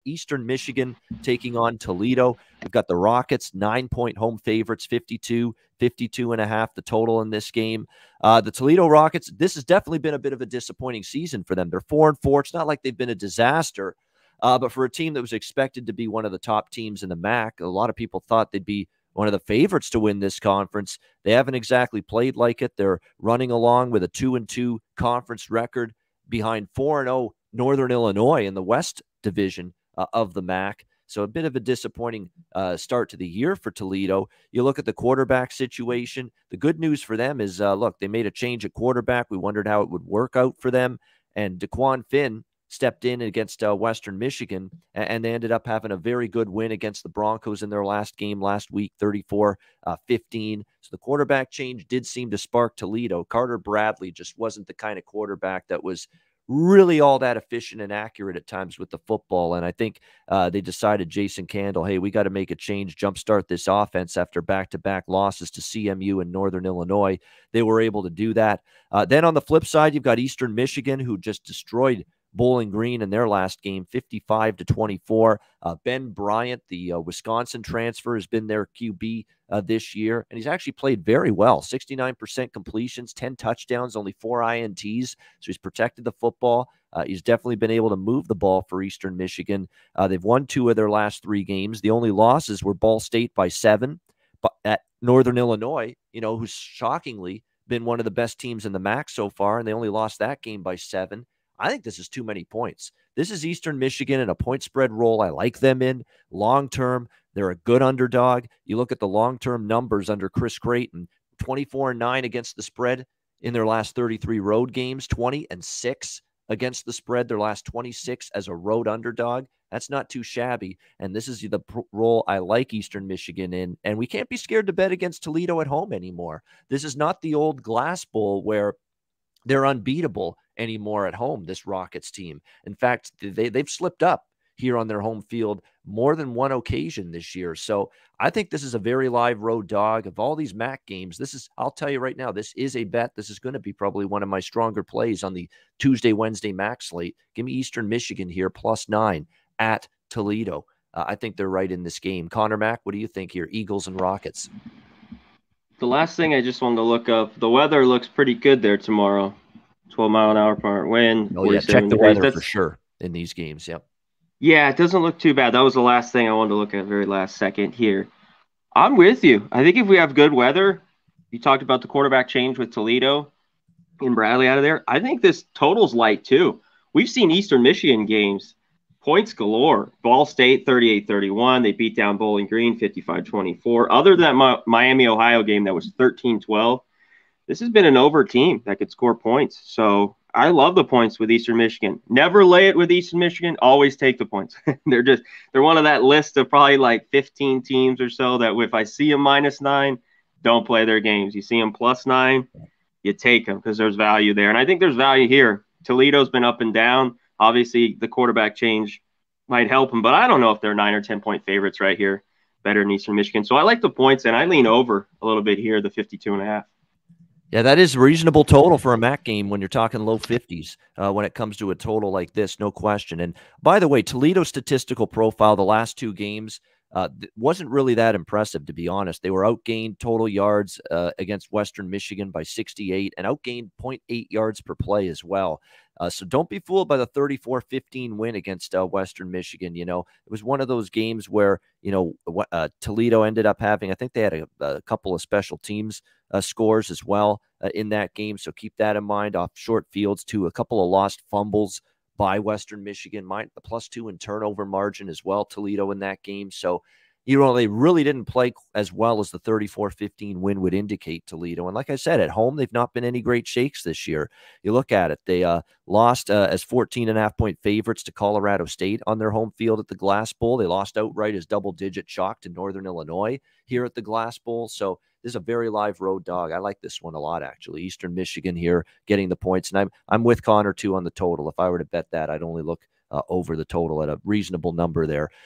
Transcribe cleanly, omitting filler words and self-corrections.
Eastern Michigan taking on Toledo. We've got the Rockets, 9-point home favorites, 52.5 the total in this game. The Toledo Rockets, this has definitely been a bit of a disappointing season for them. They're 4-4. It's not like they've been a disaster, but for a team that was expected to be one of the top teams in the MAC, a lot of people thought they'd be one of the favorites to win this conference. They haven't exactly played like it. They're running along with a 2-2 conference record behind 4-0 Northern Illinois in the West Division of the MAC. So a bit of a disappointing start to the year for Toledo. You look at the quarterback situation. The good news for them is, look, they made a change at quarterback. We wondered how it would work out for them. And DeQuan Finn stepped in against Western Michigan, and they ended up having a very good win against the Broncos in their last game last week, 34-15. So the quarterback change did seem to spark Toledo. Carter Bradley just wasn't the kind of quarterback that was really all that efficient and accurate at times with the football. And I think they decided, Jason Candle, hey, we got to make a change, jumpstart this offense after back-to-back losses to CMU and Northern Illinois. They were able to do that. Then on the flip side, you've got Eastern Michigan, who just destroyed Bowling Green in their last game, 55-24. Ben Bryant, the Wisconsin transfer, has been their QB this year, and he's actually played very well. 69% completions, 10 touchdowns, only 4 INTs, so he's protected the football. He's definitely been able to move the ball for Eastern Michigan. They've won 2 of their last 3 games. The only losses were Ball State by 7, but at Northern Illinois, who's shockingly been one of the best teams in the MAC so far, and they only lost that game by 7. I think this is too many points. This is Eastern Michigan in a point spread role. I like them in long-term. They're a good underdog. You look at the long-term numbers under Chris Creighton, 24-9 against the spread in their last 33 road games, 20-6 against the spread, their last 26 as a road underdog. That's not too shabby. And this is the role I like Eastern Michigan in. And we can't be scared to bet against Toledo at home anymore. This is not the old Glass Bowl where they're unbeatable anymore at home, this Rockets team. In fact, they've slipped up here on their home field more than one occasion this year. So I think this is a very live road dog. Of all these MAC games, I'll tell you right now, this is a bet. This is going to be probably one of my stronger plays on the Tuesday, Wednesday MAC slate. Give me Eastern Michigan here, +9 at Toledo. I think they're right in this game. Conor, Mac, what do you think here? Eagles and Rockets. The last thing I just wanted to look up, the weather looks pretty good there tomorrow. 12-mile-an-hour wind. Oh, yeah, check the weather for sure in these games, yep. Yeah, it doesn't look too bad. That was the last thing I wanted to look at, very last second here. I'm with you. I think if we have good weather, you talked about the quarterback change with Toledo and Bradley out of there. I think this total's light too. We've seen Eastern Michigan games, points galore. Ball State, 38-31. They beat down Bowling Green, 55-24. Other than that Miami, Ohio game that was 13-12, this has been an over team that could score points. So I love the points with Eastern Michigan. Never lay it with Eastern Michigan. Always take the points. They're one of that list of probably like 15 teams or so that if I see them -9, don't play their games. You see them +9, you take them because there's value there. And I think there's value here. Toledo's been up and down. Obviously, the quarterback change might help them, but I don't know if they're 9 or 10-point favorites right here, better than Eastern Michigan. So I like the points, and I lean over a little bit here, the 52.5. Yeah, that is a reasonable total for a MAC game when you're talking low 50s when it comes to a total like this, no question. And by the way, Toledo's statistical profile the last 2 games wasn't really that impressive, to be honest. They were outgained total yards against Western Michigan by 68 and outgained 0.8 yards per play as well. So don't be fooled by the 34-15 win against Western Michigan. It was one of those games where, Toledo ended up having, I think they had a couple of special teams scores as well in that game. So keep that in mind. Off short fields too, a couple of lost fumbles by Western Michigan, the +2 in turnover margin as well, Toledo in that game. So, they really didn't play as well as the 34-15 win would indicate, Toledo. And like I said, at home, they've not been any great shakes this year. You look at it, they lost as 14.5-point favorites to Colorado State on their home field at the Glass Bowl. They lost outright as double-digit chalk to Northern Illinois here at the Glass Bowl. So this is a very live road dog. I like this one a lot, actually. Eastern Michigan here getting the points. And I'm with Conor, too, on the total. If I were to bet that, I'd only look over the total at a reasonable number there.